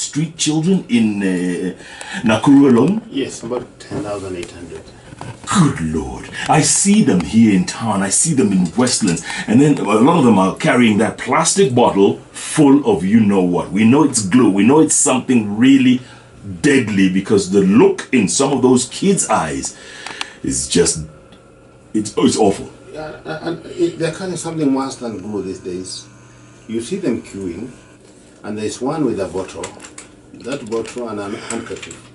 street children in Nakuru alone? Yes, about 10,800. Good Lord. I see them here in town. I see them in Westlands. And then a lot of them are carrying that plastic bottle full of you know what. We know it's glue. We know it's something really deadly because the look in some of those kids' eyes is just, it's awful. Yeah, and they're kind of something worse than glue these days. You see them queuing, and there's one with a bottle, that bottle and a handkerchief.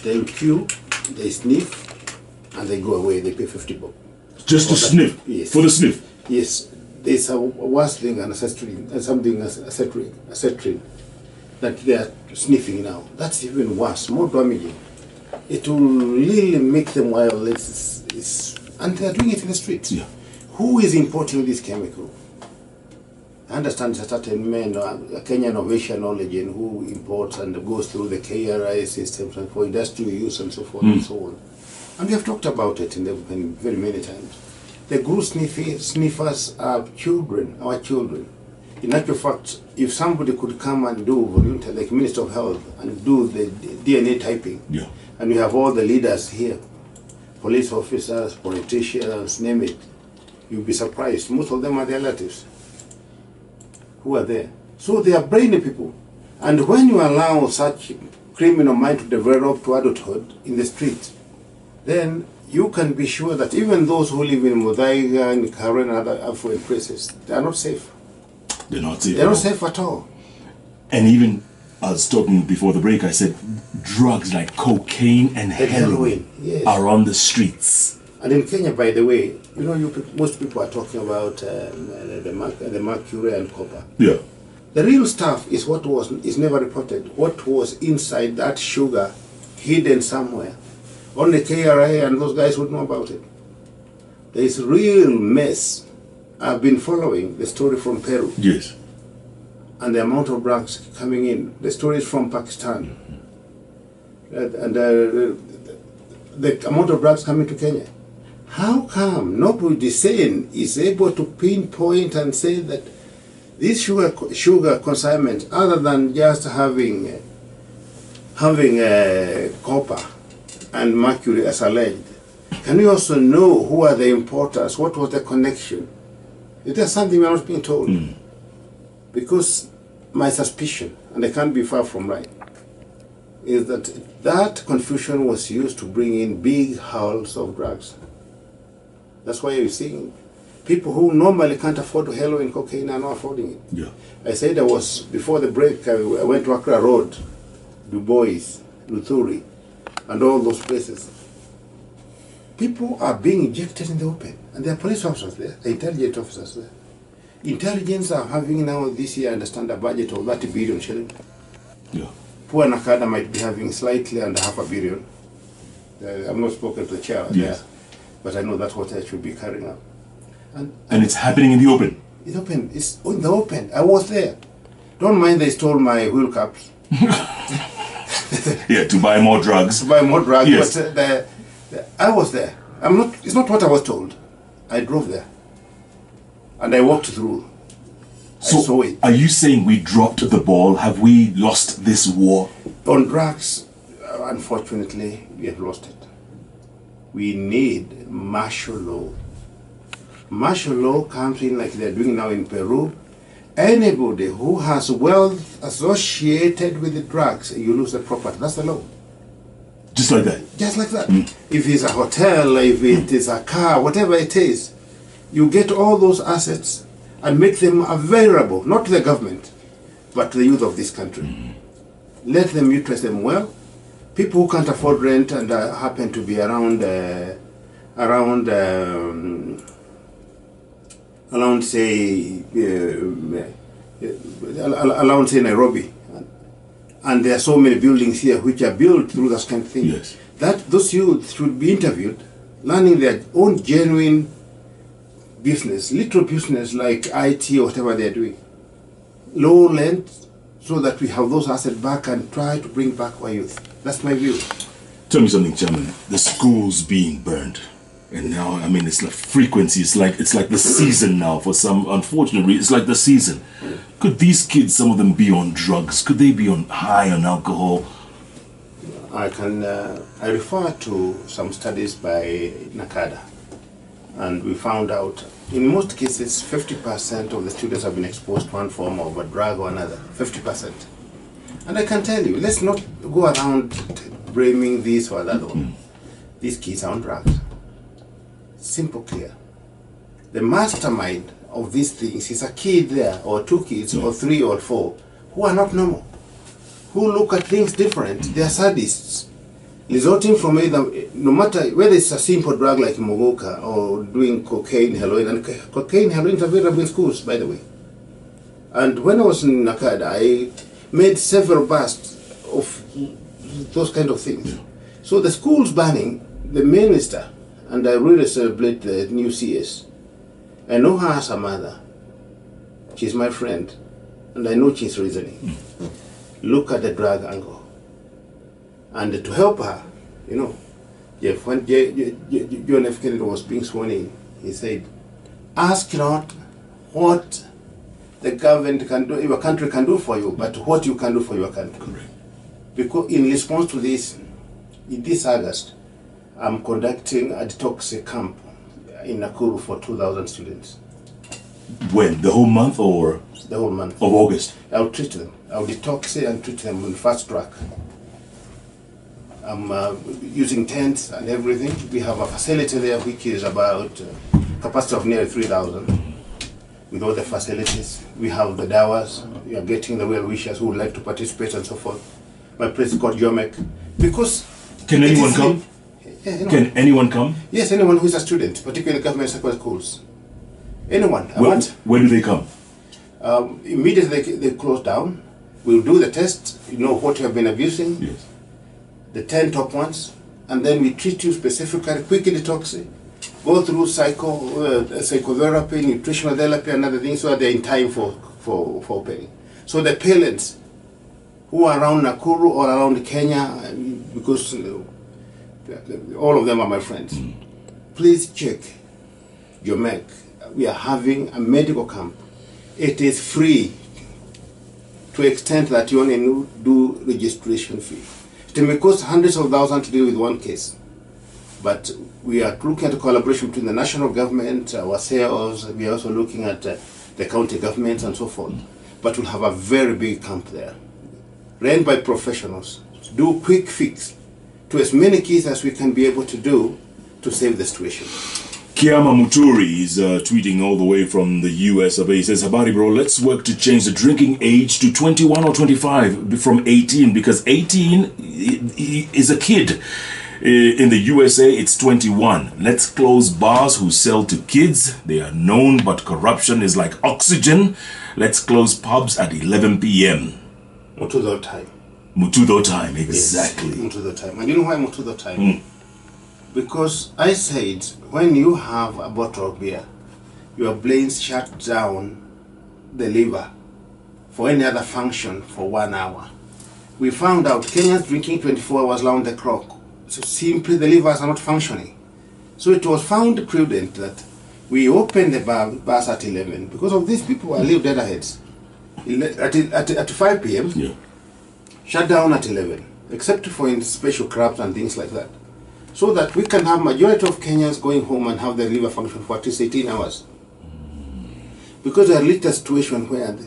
They queue, they sniff, and they go away. They pay 50 bucks. Just to sniff? Yes. For the sniff? Yes. There's a worse thing, an acetylene, that they are sniffing now. That's even worse, more damaging. It will really make them wild. And they're doing it in the streets. Yeah. Who is importing this chemical? I understand there's a certain man, a Kenyan of Asian origin, who imports and goes through the KRI systems and for industrial use and so forth and so on. And we have talked about it in very many times. The glue sniffers are children, our children. In actual fact, if somebody could come and do volunteer, like Minister of Health, and do the DNA typing, yeah. And we have all the leaders here, police officers, politicians, name it, you'll be surprised. Most of them are their relatives who are there. So they are brainy people. And when you allow such criminal mind to develop to adulthood in the street, then you can be sure that even those who live in Muthaiga and Karen and other affluent places, they are not safe. They're not safe. They're not safe at all. And even, I was talking before the break, I said drugs like cocaine and heroin yes. are on the streets. And in Kenya, by the way, you know, most people are talking about the mercury and copper. Yeah. The real stuff is what is never reported. What was inside that sugar hidden somewhere. Only KRA and those guys would know about it. There is real mess. I've been following the story from Peru. Yes. And the amount of drugs coming in. The story is from Pakistan. And the amount of drugs coming to Kenya. How come nobody sane is able to pinpoint and say that this sugar consignment, other than just having copper and mercury as alleged, can we also know who are the importers? What was the connection? It is something we are not being told. Because my suspicion, and I can't be far from right, is that confusion was used to bring in big hauls of drugs. That's why you're seeing people who normally can't afford heroin, cocaine are not affording it. Yeah. I said I was, before the break, I went to Accra Road, Du Bois, Luthuri, and all those places. People are being injected in the open, and there are police officers there, the intelligence officers there. Intelligence are having now this year, I understand, a budget of 30 billion shilling. Yeah. Poor Nakada might be having slightly under $500 million. I've not spoken to the chair there, but I know that's what I should be carrying out. And it's happening in the open? It's open. It's in the open. I was there. Don't mind they stole my wheel caps. Yeah, to buy more drugs. To buy more drugs, yes. But I was there. It's not what I was told. I drove there. And I walked through. So, I saw it. Are you saying we dropped the ball? Have we lost this war? On drugs, unfortunately, we have lost it. We need martial law. Martial law comes in like they're doing now in Peru. Anybody who has wealth associated with the drugs, you lose the property. That's the law. Just like that? Just like that. If it's a hotel, if it is a car, whatever it is, you get all those assets and make them available, not to the government, but to the youth of this country. Let them utilize them well. People who can't afford rent and happen to be around, say Nairobi, and there are so many buildings here which are built through that kind of thing. Yes. That those youth should be interviewed, learning their own genuine business, little business like IT or whatever they're doing. Low rent, so that we have those assets back and try to bring back our youth. That's my view. Tell me something, Chairman. The schools being burned. And now, I mean, it's like frequency. It's like the season now. For some unfortunate reason, it's like the season. Could these kids, some of them, be on drugs? Could they be on high on alcohol? I refer to some studies by Nakada, and we found out in most cases 50% of the students have been exposed to one form of a drug or another. 50%. And I can tell you, let's not go around blaming this or that one. These kids are on drugs. Simple, clear. The mastermind of these things is a kid there, or two kids, or three or four, who are not normal, who look at things different. They are sadists, resulting from either, no matter whether it's a simple drug like mogoka or doing cocaine, heroin, and cocaine, heroin are available in schools, by the way. And when I was in Nakada, I made several busts of those kind of things. So the schools banning, the minister, and I really celebrate the new CS. I know her as a mother. She's my friend, and I know she's reasoning. Look at the drug angle. And to help her, you know, when John F. Kennedy was being sworn in, he said, ask not what the government can do, your country can do for you, but what you can do for your country. Correct. Because in response to this, in this August, I'm conducting a detox camp in Nakuru for 2,000 students. When? The whole month or? The whole month. Of August? I'll treat them. I'll detox and treat them on fast track. I'm using tents and everything. We have a facility there which is about capacity of nearly 3,000. With all the facilities. We have the dawas. We are getting the well-wishers who would like to participate and so forth. My place is called Jomek. Because... Can anyone come? Yeah, anyone. Can anyone come? Yes, anyone who is a student, particularly government secondary schools. Anyone. Where do they come? Immediately they close down. We'll do the test, you know what you have been abusing, Yes. the 10 top ones, and then we treat you specifically, quickly detox, go through psychotherapy, nutritional therapy, and other things so that they're in time for opening. So the parents who are around Nakuru or around Kenya, because all of them are my friends, please check your MEC. We are having a medical camp. It is free to extent that you only do registration fee. It may cost hundreds of thousands to deal with one case. But we are looking at a collaboration between the national government, ourselves, we are also looking at the county governments and so forth. But we'll have a very big camp there, ran by professionals, to do quick fix to as many kids as we can be able to do to save the situation. Kiama Muturi is tweeting all the way from the US. He says, Habari bro, let's work to change the drinking age to 21 or 25 from 18, because 18 is a kid. In the USA, it's 21. Let's close bars who sell to kids. They are known, but corruption is like oxygen. Let's close pubs at 11 p.m. Mututho time. Mututho time, exactly. Yes, Mututho time. And you know why Mututho time? Because I said, when you have a bottle of beer, your brains shut down the liver for any other function for 1 hour. We found out Kenyans drinking 24 hours round the clock. So simply the livers are not functioning. So it was found prudent that we opened the bars at 11 because of these people who live deadheads. At 5 p.m. Yeah. Shut down at 11, except for in special clubs and things like that. So that we can have majority of Kenyans going home and have their liver function for at least 18 hours. Because there are little situations where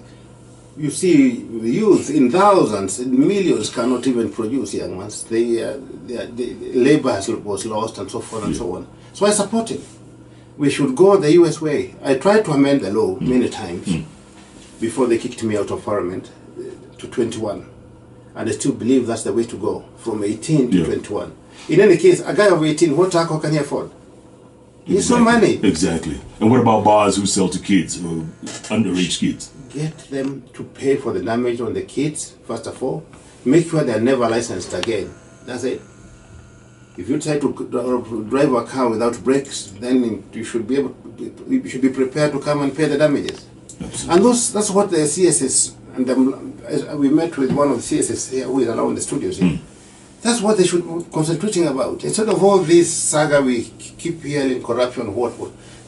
you see the youth in thousands, in millions cannot even produce young ones. The labor was lost and so forth and so on. So I support it. We should go the US way. I tried to amend the law many times before they kicked me out of parliament to 21. And I still believe that's the way to go, from 18 to 21. In any case, a guy of 18, what alcohol can he afford? He needs some money. Exactly. And what about bars who sell to kids, underage kids? Get them to pay for the damage on the kids, first of all. Make sure they're never licensed again. That's it. If you try to drive a car without brakes, then you should be prepared to come and pay the damages. Absolutely. And that's what the CSS, and we met with one of the CSS here who is around the studios here. That's what they should be concentrating about. Instead of all this saga we keep hearing, corruption, what.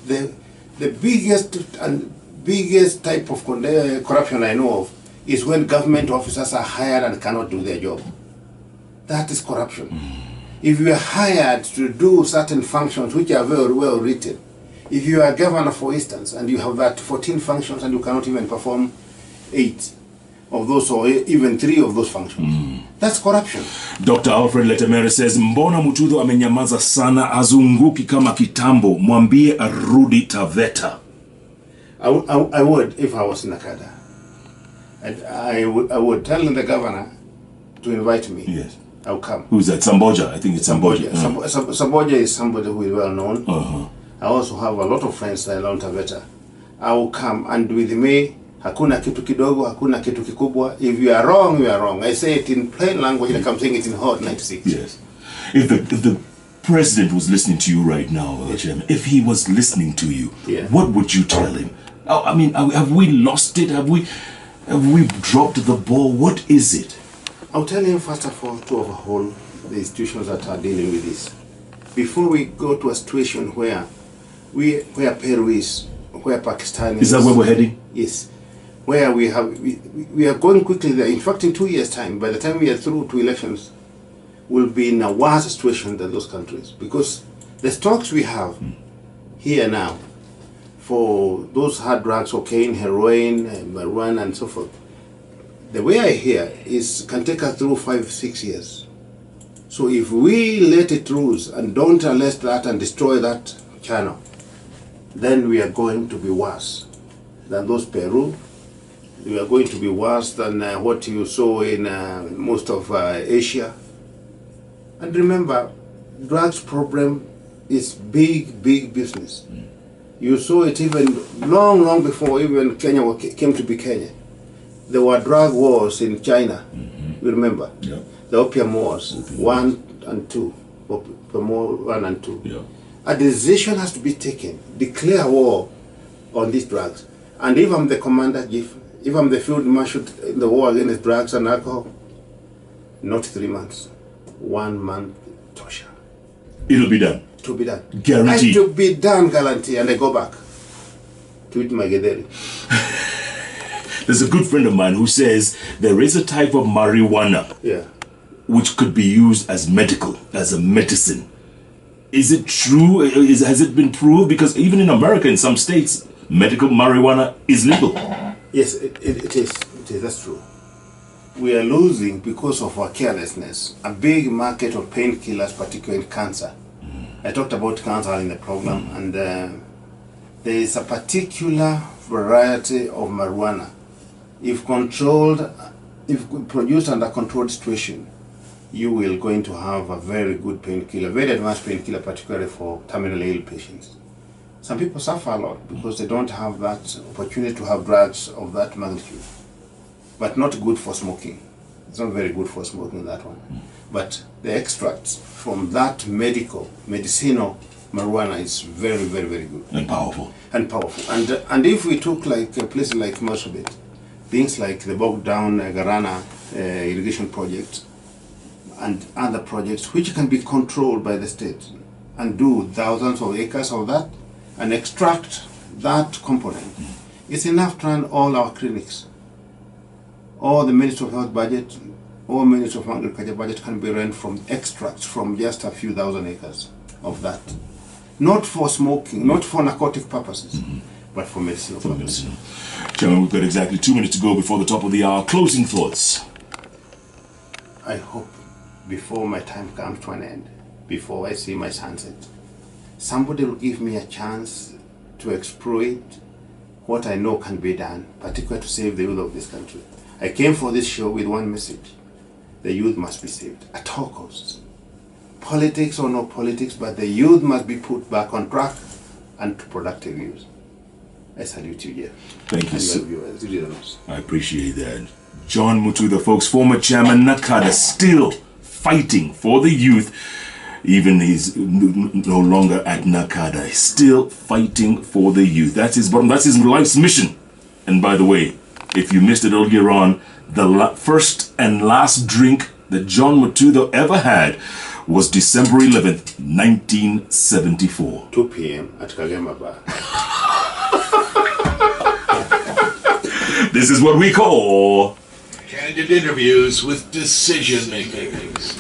The biggest type of corruption I know of is when government officers are hired and cannot do their job. That is corruption. If you are hired to do certain functions which are very well written, if you are a governor, for instance, and you have that 14 functions and you cannot even perform 8 of those or even 3 of those functions, that's corruption. Dr. Alfred Letemere says, mbona Mututho amenyamaza sana, azunguki kama kitambo, mwambie arudi Taveta. I would, if I was in Nakada, and I would tell the governor to invite me. Yes. I'll come. Who's that? Samboja? I think it's Samboja. Samboja is somebody who is well known. I also have a lot of friends there around Taveta. I will come, and with me, hakuna kitu kidogo, hakuna kitu kikubwa. If you are wrong, you are wrong. I say it in plain language, like I'm saying it in Hot 96. Yes. If the president was listening to you right now, Chairman, if he was listening to you, what would you tell him? I mean, have we lost it? Have we dropped the ball? What is it? I'll tell him first of all to overhaul the institutions that are dealing with this. Before we go to a situation where Peru is, where Pakistan is. Is that where we're heading? Yes. Where we are going quickly there. In fact, in 2 years' time, by the time we are through 2 elections, we'll be in a worse situation than those countries. Because the stocks we have here now, for those hard drugs, cocaine, heroin, marijuana, and so forth, the way I hear is can take us through 5-6 years. So if we let it loose and don't arrest that and destroy that channel, then we are going to be worse than those Peru. We are going to be worse than what you saw in most of Asia. And remember, drugs problem is big business. You saw it even long before even Kenya came to be Kenya. There were drug wars in China. You remember? Yeah. The opium wars, 1 and 2. Opium war 1 and 2. Yeah. A decision has to be taken. Declare war on these drugs. And if I'm the commander, if I'm the field marshal in the war against drugs and alcohol, not 3 months, 1 month torture. It'll be done. To be done. Guaranteed. To be done, guarantee. And I go back to eat my gederi. There's a good friend of mine who says there is a type of marijuana which could be used as medical, as a medicine. Is it true? Has it been proved? Because even in America, in some states, medical marijuana is legal. Yes, it is. That's true. We are losing, because of our carelessness, a big market of painkillers, particularly in cancer. I talked about cancer in the program, and there is a particular variety of marijuana. If controlled, if produced under controlled situation, you will going to have a very good painkiller, very advanced painkiller, particularly for terminally ill patients. Some people suffer a lot because they don't have that opportunity to have drugs of that magnitude. But not good for smoking. It's not very good for smoking, that one. But the extracts from that medicinal marijuana is very good. And powerful. And if we took like a place like Marsabit, things like the bogged down Garana irrigation project and other projects which can be controlled by the state and do thousands of acres of that and extract that component, it's enough to run all our clinics. All the Ministry of Health budget, all Ministry of Agriculture budget can be run from extracts from just a few thousand acres of that. Not for smoking, not for narcotic purposes, but for medicinal purposes. Chairman, we've got exactly 2 minutes to go before the top of the hour. Closing thoughts. I hope before my time comes to an end, before I see my sunset, somebody will give me a chance to exploit what I know can be done, particularly to save the youth of this country. I came for this show with one message. The youth must be saved at all costs. Politics or no politics, but the youth must be put back on track and to productive use. I salute you, Jeff. Thank you, sir. Viewers. I appreciate that. John Mututho, folks, former chairman Nakada, still fighting for the youth. Even he's no longer at Nakada, still fighting for the youth. That's his bottom. That's his life's mission. And by the way, if you missed it earlier on, the first and last drink that John Mututho ever had was December 11th, 1974. 2 p.m. at Kagema Bar. This is what we call candid interviews with decision makers.